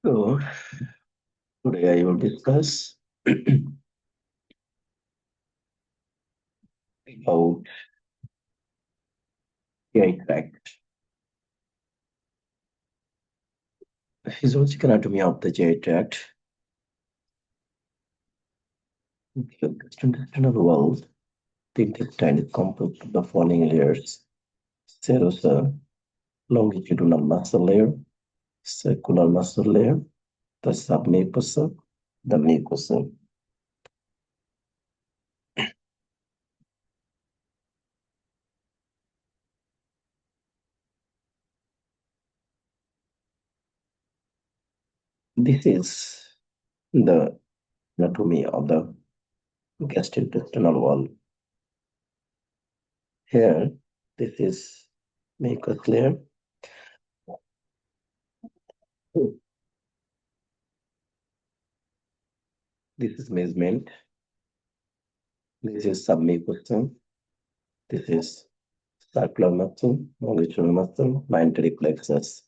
So today I will discuss about GI tract, the physiological anatomy of the GI tract, the gastrointestinal wall. The intestine is composed of the following layers: serosa, longitudinal muscle layer, circular muscle layer, the submucosa, the mucosa. This is the anatomy of the gastrointestinal wall. Here, this is mucous layer. This is measurement. This is submucosa. This is circular muscle, longitudinal muscle, mandatory plexus.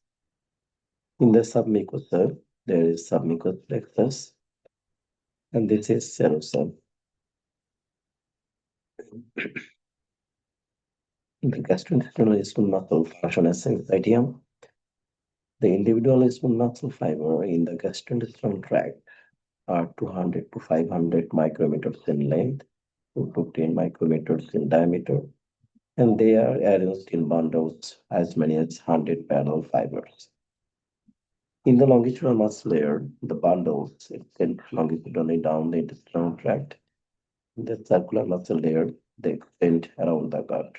In the submucosa, there is submucous plexus, and this is serosum. The gastrointestinal smooth muscle function as syncytium. The individual smooth muscle fiber in the gastrointestinal tract are 200 to 500 micrometers in length, 2 to 10 micrometers in diameter, and they are arranged in bundles as many as 100 parallel fibers. In the longitudinal muscle layer, the bundles extend longitudinally down the intestinal tract. In the circular muscle layer, they extend around the gut.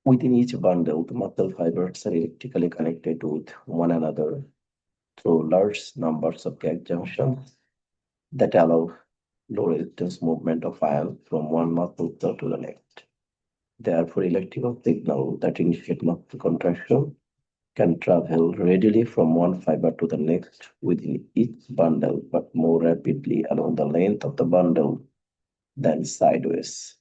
Within each bundle, the muscle fibers are electrically connected with one another through large numbers of gag junctions that allow low resistance movement of ions from one muscle cell to the next. Therefore, electrical signal that initiate muscle contraction can travel readily from one fiber to the next within each bundle, but more rapidly along the length of the bundle than sideways.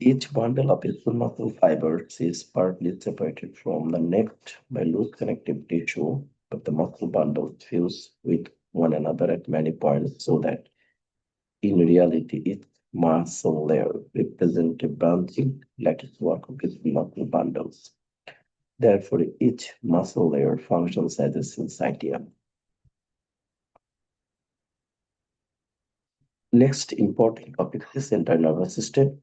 Each bundle of smooth muscle fibers is partly separated from the next by loose connective tissue, but the muscle bundles fuse with one another at many points so that in reality each muscle layer represents a branching lattice work of smooth muscle bundles. Therefore, each muscle layer functions as a syncytium. Next important topic is central nervous system.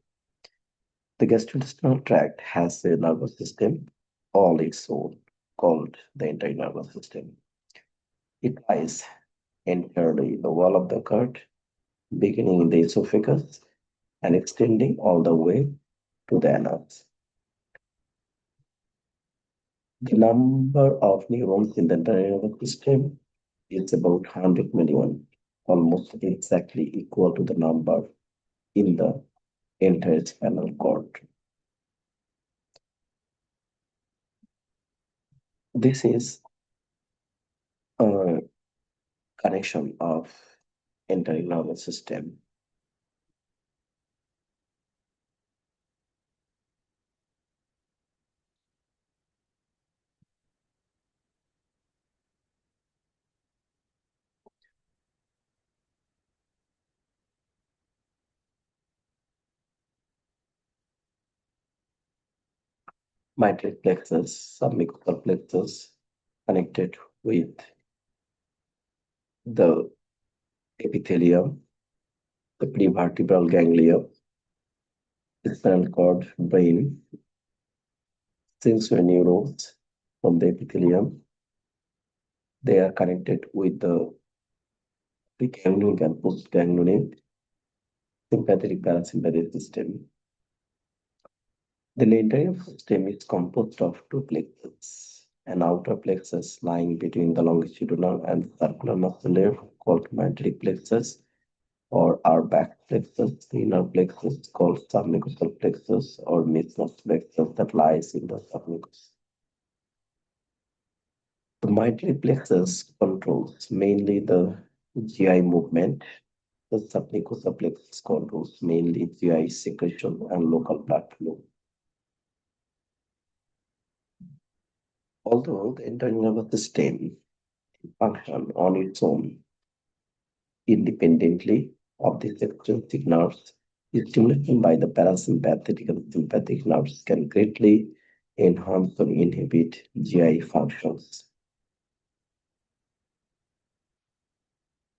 The gastrointestinal tract has a nervous system all its own called the entire nervous system. It lies entirely in the wall of the gut, beginning in the esophagus and extending all the way to the anus. The number of neurons in the entire nervous system is about 100 million, almost exactly equal to the number in the entire spinal cord. This is a connection of entire nervous system. Mitral plexus, submucosal plexus connected with the epithelium, the prevertebral ganglia, the spinal cord, brain, sensory neurons from the epithelium. They are connected with the preganglionic and postganglionic sympathetic parasympathetic system. The entire system is composed of two plexus, an outer plexus lying between the longitudinal and circular muscle layer called mandatory plexus or our back plexus, the inner plexus called submucosal plexus or mesomus plexus that lies in the submucous. The mandatory plexus controls mainly the GI movement. The submucosal plexus controls mainly GI secretion and local blood flow. Although the entire nervous system function on its own independently of these extrinsic nerves, stimulation by the parasympathetic and sympathetic nerves can greatly enhance or inhibit GI functions.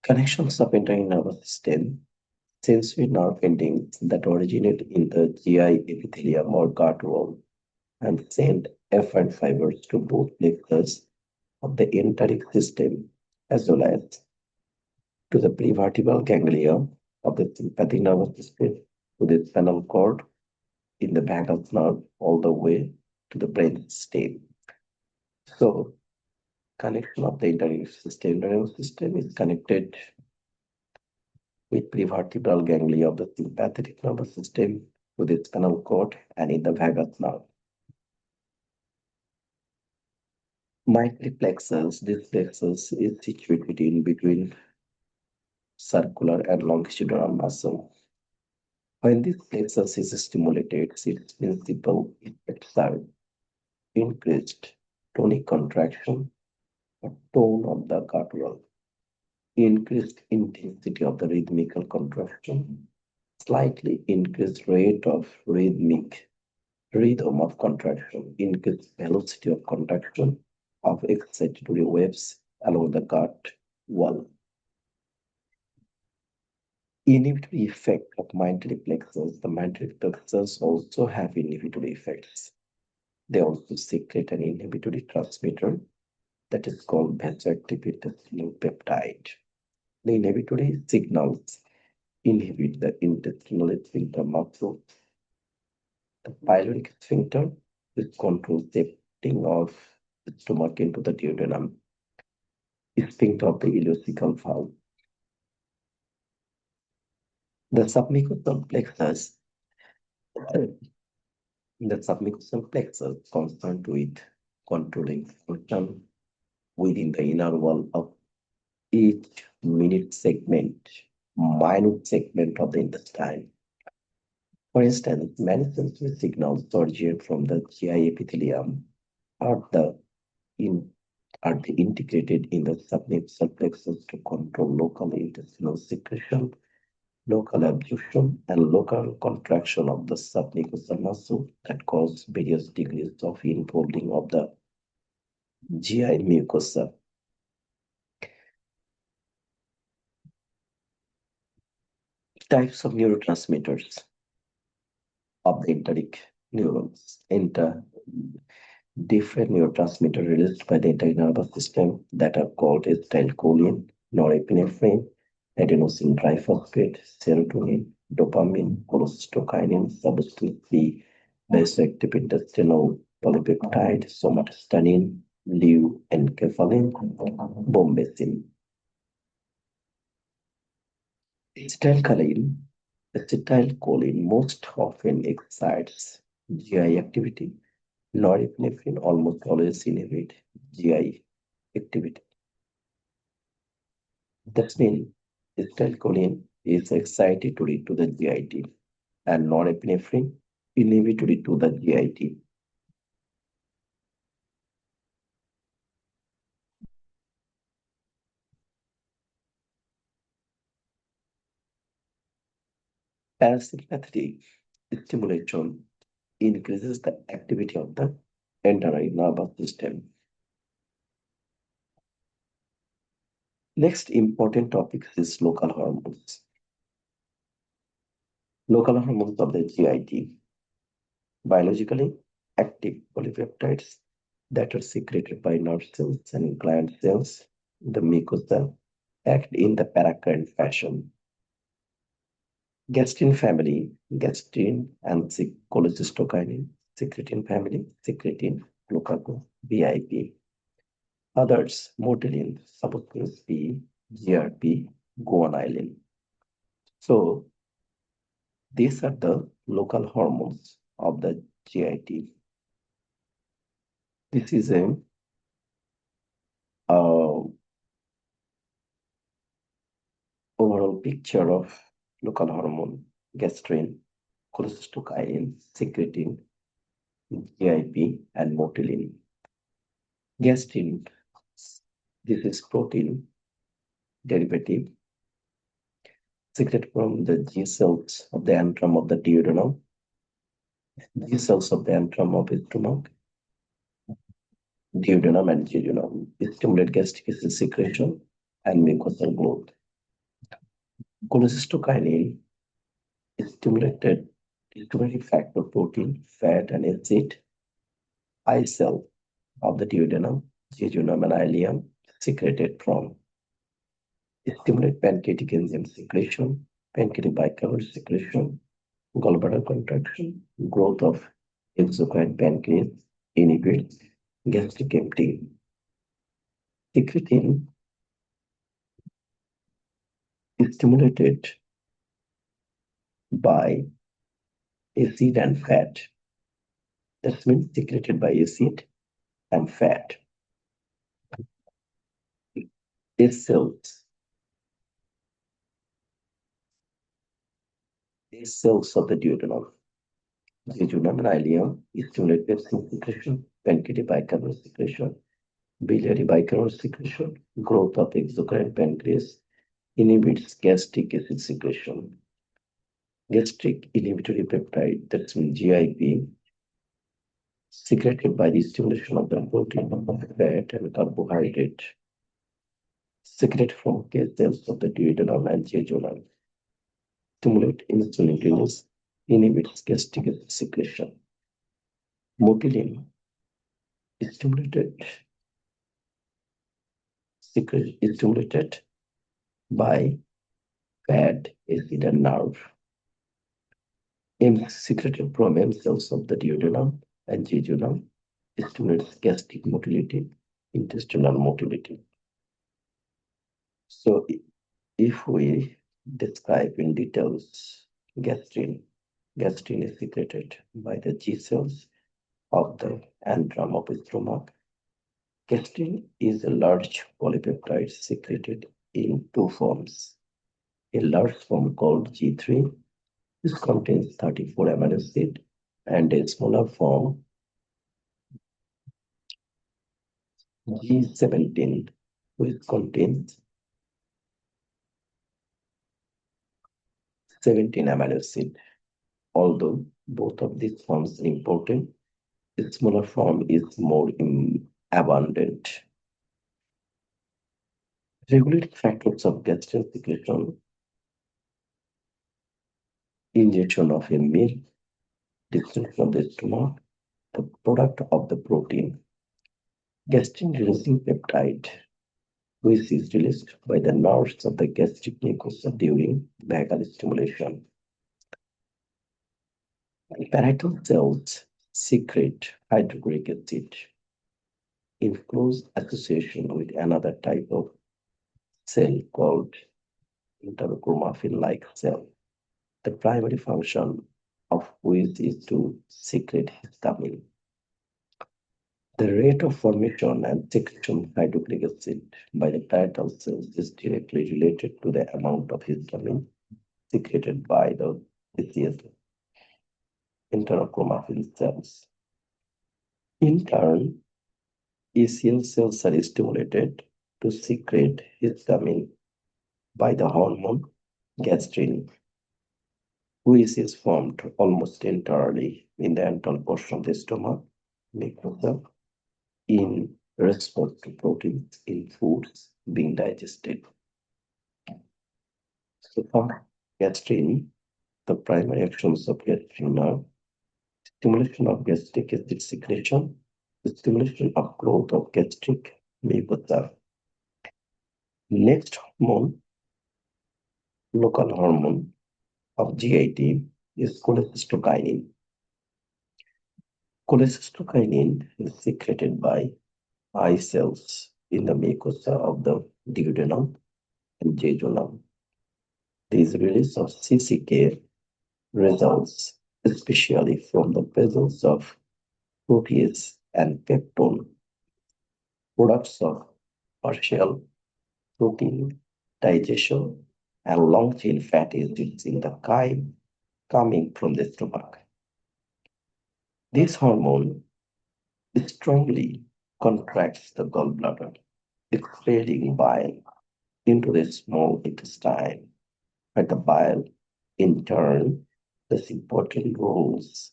Connections of entire nervous system. Sensory nerve endings that originate in the GI epithelium or gut wall and send efferent fibers to both plexus of the enteric system as well as to the prevertebral ganglia of the sympathetic nervous system to the spinal cord in the vagus nerve all the way to the brain stem. So, connection of the enteric system. The nervous system is connected with prevertebral ganglia of the sympathetic nervous system to the spinal cord and in the vagus nerve. Mitral plexus, this plexus is situated in between circular and longitudinal muscle. When this plexus is stimulated, its principal effects are increased tonic contraction or tone of the gut wall, increased intensity of the rhythmical contraction, slightly increased rate of rhythm of contraction, increased velocity of contraction of excitatory waves along the gut wall. Inhibitory effect of mandatory plexus. The mandatory plexus also have inhibitory effects. They also secrete an inhibitory transmitter that is called vasoactive intestinal peptide. The inhibitory signals inhibit the intestinal sphincter muscle, the pyloric sphincter, which controls the emptying of the stomach into the duodenum, sphincter of the ileocecal valve. The submucosal plexus, the submucosal plexus concerned with controlling function within the inner wall of each minute segment of the intestine. For instance, many sensory signals originate from the GI epithelium are in are integrated in the submucosal plexus to control local intestinal secretion, local absorption, and local contraction of the submucosal muscle that cause various degrees of infolding of the GI mucosa. Types of neurotransmitters of the enteric neurons. Different neurotransmitters released by the enteric nervous system that are called acetylcholine, norepinephrine, adenosine triphosphate, serotonin, dopamine, cholecystokinin, substance P, vasoactive intestinal polypeptide, somatostatin, leu, enkephalin, bombesin. Acetylcholine, acetylcholine most often excites GI activity. Norepinephrine almost always inhibit GI activity. That means acetylcholine is excitatory to the GIT and norepinephrine inhibitory to the GIT. Parasympathetic stimulation increases the activity of the entire nervous system. Next important topic is local hormones. Local hormones of the GIT. Biologically active polypeptides that are secreted by nerve cells and gland cells, the mucosa, act in the paracurrent fashion. Gastrin family, gastrin and cholecystokinin, secretin family, secretin, glucagon, BIP. Others, motilin, subcutaneous P, GRP, guanylin. So these are the local hormones of the GIT. This is a overall picture of local hormone, gastrin, cholecystokinin, secretin, GIP, and motilin. Gastrin, this is protein derivative secreted from the G cells of the antrum of the duodenum. G cells of the antrum of the stomach, duodenum and jejunum stimulate gastric acid secretion and mucosal growth. Cholecystokinin stimulated stimulating factor protein, fat, and acid. I cell of the duodenum, jejunum, and ileum secreted from stimulate pancreatic enzyme secretion, pancreatic bicarbonate secretion, gallbladder contraction, growth of exocrine pancreas, inhibits gastric emptying. Secretin is stimulated by acid and fat. That means secreted by acid and fat. These cells, these cells of the duodenum, jejunum and ileum stimulate pepsin secretion, pancreatic bicarbonate secretion, biliary bicarbonate secretion, growth of exocrine pancreas, inhibits gastric acid secretion. Gastric inhibitory peptide, that's means GIP, secreted by the stimulation of the protein, fat, and carbohydrate, secreted from K cells of the duodenum and jejunum, stimulate insulin release, inhibits gastric acid secretion. Motilin is stimulated by fat, acid, and nerve. Secreted from M cells of the duodenum and jejunum stimulates gastric motility, intestinal motility. So if we describe in details gastrin, gastrin is secreted by the G cells of the antrum of the stomach. Gastrin is a large polypeptide secreted in two forms. A large form called G3, this contains 34 amino acids, and a smaller form G17, which contains 17 amino acids. Although both of these forms are important, the smaller form is more abundant. Regulating factors of gastric secretion, ingestion of a meal, distension of the stomach, the product of the protein. Gastrin releasing peptide, which is released by the nerves of the gastric mucosa during vagal stimulation. Parietal cells secrete hydrochloric acid in close association with another type of cell called enterochromaffin-like cell, the primary function of which is to secrete histamine. The rate of formation and secretion of hydrochloric acid by the parietal cells is directly related to the amount of histamine secreted by the ECS enterochromaffin cells. In turn, ECL cells are stimulated to secrete histamine by the hormone gastrin, which is formed almost entirely in the antral portion of the stomach mucosa in response to proteins in foods being digested. So for gastrin, the primary actions of gastrin are stimulation of gastric acid secretion, stimulation of growth of gastric mucosa. Next hormone, local hormone of GIT, is cholecystokinin. Cholecystokinin is secreted by eye cells in the mucosa of the duodenum and jejunum. This release of CCK results especially from the presence of protease and peptone, products of partial protein digestion and long-chain fatty acids in the chyme coming from the stomach. This hormone strongly contracts the gallbladder, expelling bile into the small intestine, where the bile, in turn, plays important roles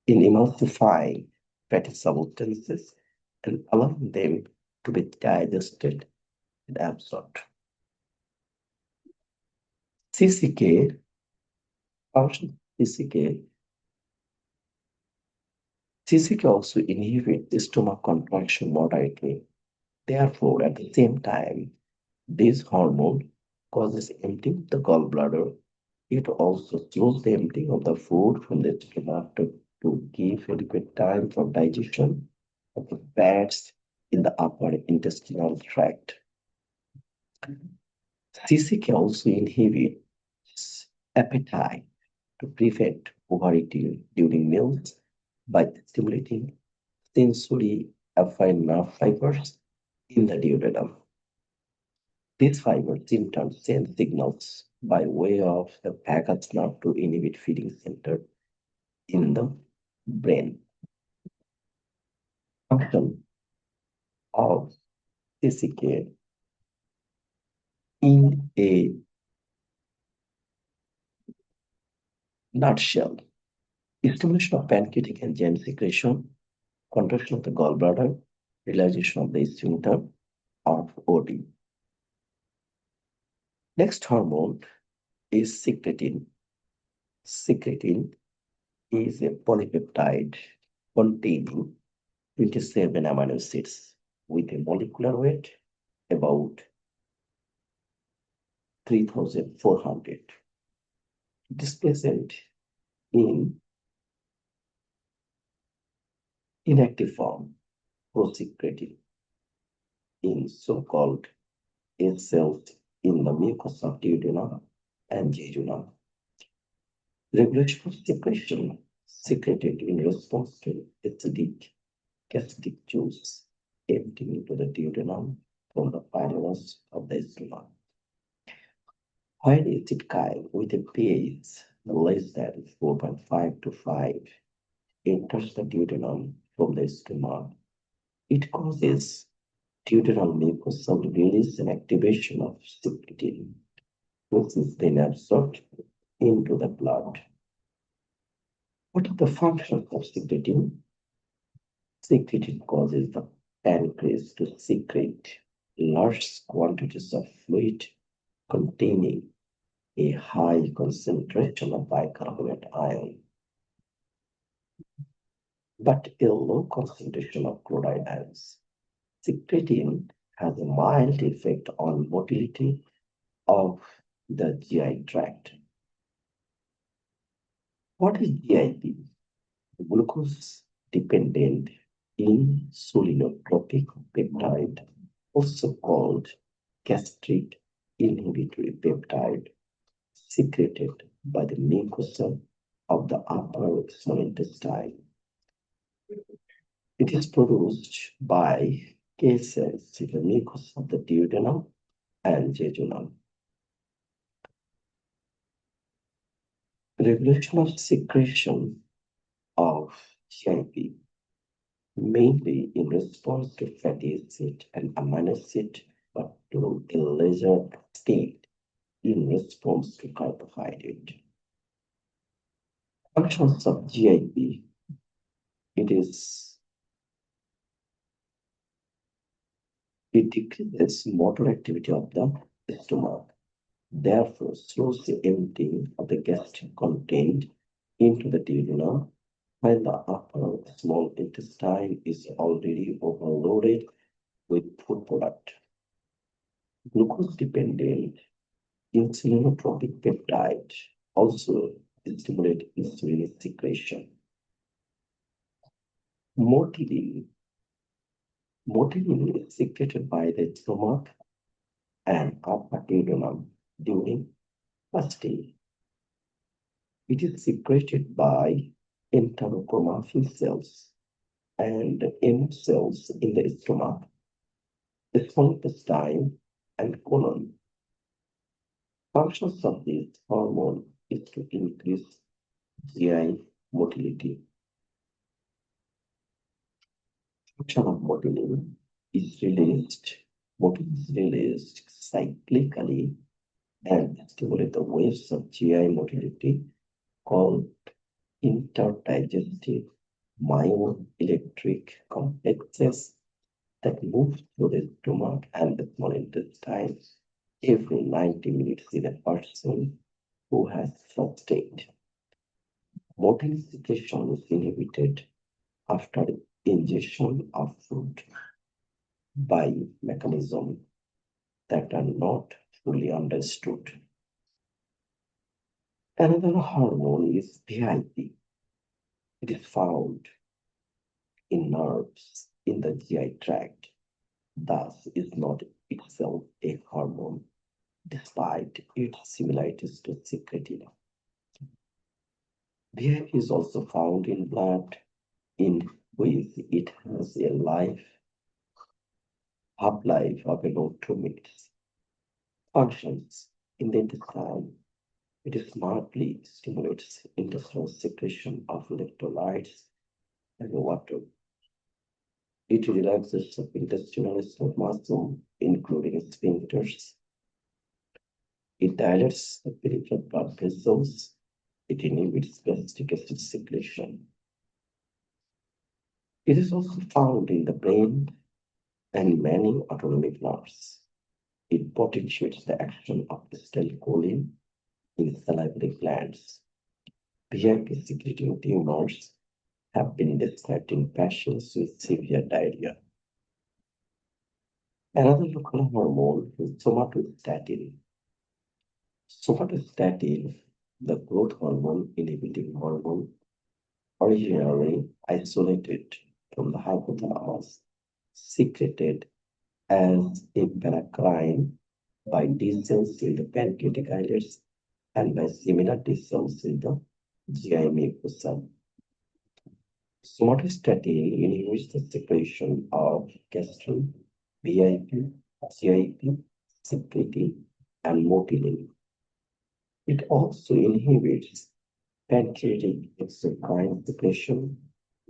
in emulsifying fatty substances and allowing them to be digested and absorbed. CCK function CCK also inhibits stomach contraction moderately. Therefore, at the same time, this hormone causes emptying the gallbladder. It also slows the emptying of the food from the stomach to give adequate time for digestion of the fats in the upper intestinal tract. CCK also inhibits appetite to prevent overeating during meals by stimulating sensory affine nerve fibers in the duodenum. These fibers in turn send signals by way of the vagus nerve to inhibit feeding center in the brain. Function of CCK in a nutshell: stimulation of pancreatic enzyme secretion, contraction of the gallbladder, relaxation of the sphincter of OD. Next hormone is secretin. Secretin is a polypeptide containing 27 amino acids with a molecular weight about 3,400. It is present in inactive form, prosecretin, in so-called A cells in the mucosa of duodenum and jejunum. Regulation of secretion secreted in response to acidic gastric juice emptying into the duodenum from the pylorus of the stomach. When acid chyme with a pH less than 4.5 to 5 enters the duodenum from the stomach, it causes duodenal mucosal release and activation of secretin, which is then absorbed into the blood. What are the functions of secretin? Secretin causes the pancreas to secrete large quantities of fluid containing a high concentration of bicarbonate ion, but a low concentration of chloride ions. Secretin has a mild effect on motility of the GI tract. What is GIT? Glucose-dependent insulinotropic peptide, also called gastric inhibitory peptide, secreted by the mucosa of the upper small intestine. It is produced by K cells in the mucosa of the duodenum and jejunum. Regulation of secretion of GIP, mainly in response to fatty acid and amino acid, but to a lesser extent in response to carbohydrate. Functions of GIP: it decreases motor activity of the stomach, therefore slows the emptying of the gastric content into the duodenum when the upper small intestine is already overloaded with food product. Glucose-dependent insulinotropic peptide also stimulate insulin secretion. Motilin is secreted by the stomach and upper duodenum during fasting. It is secreted by enterochromaffin cells and M cells in the stomach, small intestine, and colon. Functions of this hormone is to increase GI motility. Function of motilin is released. Motilin is released cyclically and stimulate the waves of GI motility called interdigestive myoelectric complexes that move through the stomach and the small intestine every 90 minutes in a person who has such state. Motilin secretion is inhibited after ingestion of food by mechanisms that are not fully understood. Another hormone is GIT. It is found in nerves in the GI tract, thus is not itself a hormone, despite its similarities to secretin. GIT is also found in blood, in which it has a half-life of about 2 minutes. Functions in the intestine. It smartly stimulates intestinal secretion of electrolytes and water. It relaxes the intestinal smooth muscle, including sphincters. It dilates the peripheral blood vessels. It inhibits gastric acid secretion. It is also found in the brain and many autonomic nerves. It potentiates the action of acetylcholine in salivary glands. VIP secreting tumors have been described in patients with severe diarrhea. Another local hormone is somatostatin. Somatostatin, the growth hormone inhibiting hormone, originally isolated from the hypothalamus, secreted as a paracrine by D cells in the pancreatic islets and by similar T cells in the GI mucosa. Somatostatin inhibits the secretion of gastrin, VIP, GIP, secretin, and motilin. It also inhibits pancreatic exocrine secretion,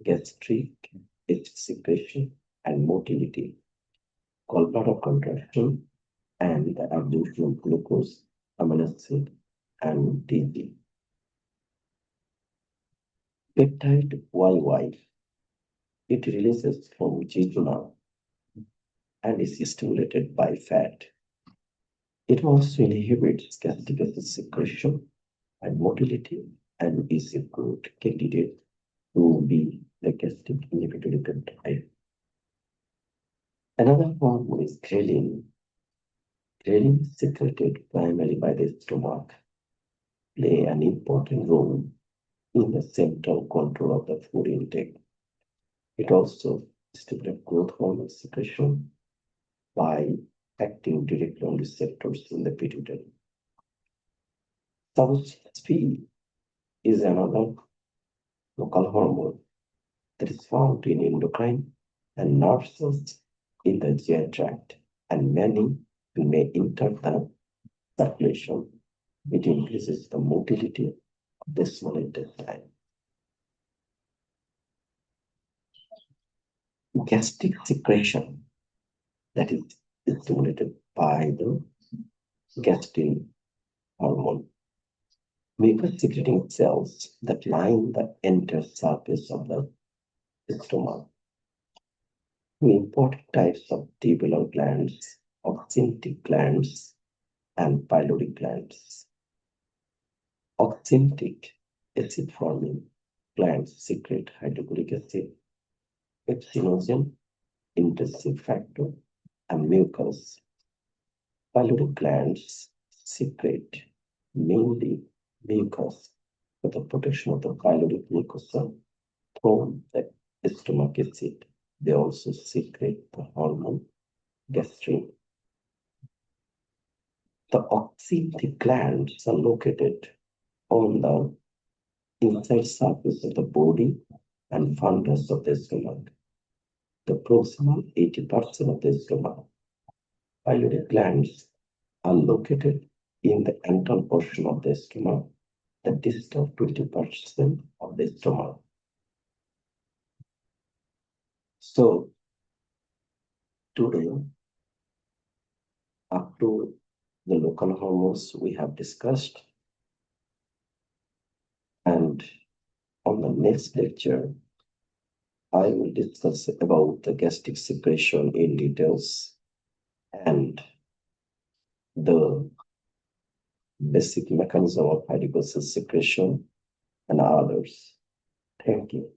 gastric acid secretion, and motility, gallbladder contraction, and the absorption of glucose, amino acid, and DG. Peptide YY. It releases from jejunum and is stimulated by fat. It also inhibits gastric acid secretion and motility and is a good candidate to be the gastric inhibitory peptide. Another hormone is ghrelin. Ghrelin is secreted primarily by the stomach, play an important role in the central control of the food intake. It also stimulates growth hormone secretion by acting directly on receptors in the pituitary. Substance is another local hormone that is found in endocrine and nerve cells in the GI tract, and many may enter the circulation. It increases the motility of the small intestine. Gastric secretion, that is stimulated by the gastrin hormone. Mucus secreting cells that line the entire surface of the stomach. Two important types of tubular glands, oxyntic glands and pyloric glands. Oxyntic acid-forming glands secrete hydrochloric acid, epsinogen, intrinsic factor, and mucus. Pyloric glands secrete mainly mucus for the protection of the pyloric mucosa from the stomach acid. They also secrete the hormone gastrin. The oxyntic glands are located on the inside surface of the body and fundus of the stomach. The proximal 80% of the stomach. Pyloric glands are located in the antral portion of the stomach, the distal 20% of the stomach. So today, up to the local hormones we have discussed, and on the next lecture, I will discuss about the gastric secretion in details and the basic mechanism of adiposity secretion and others. Thank you.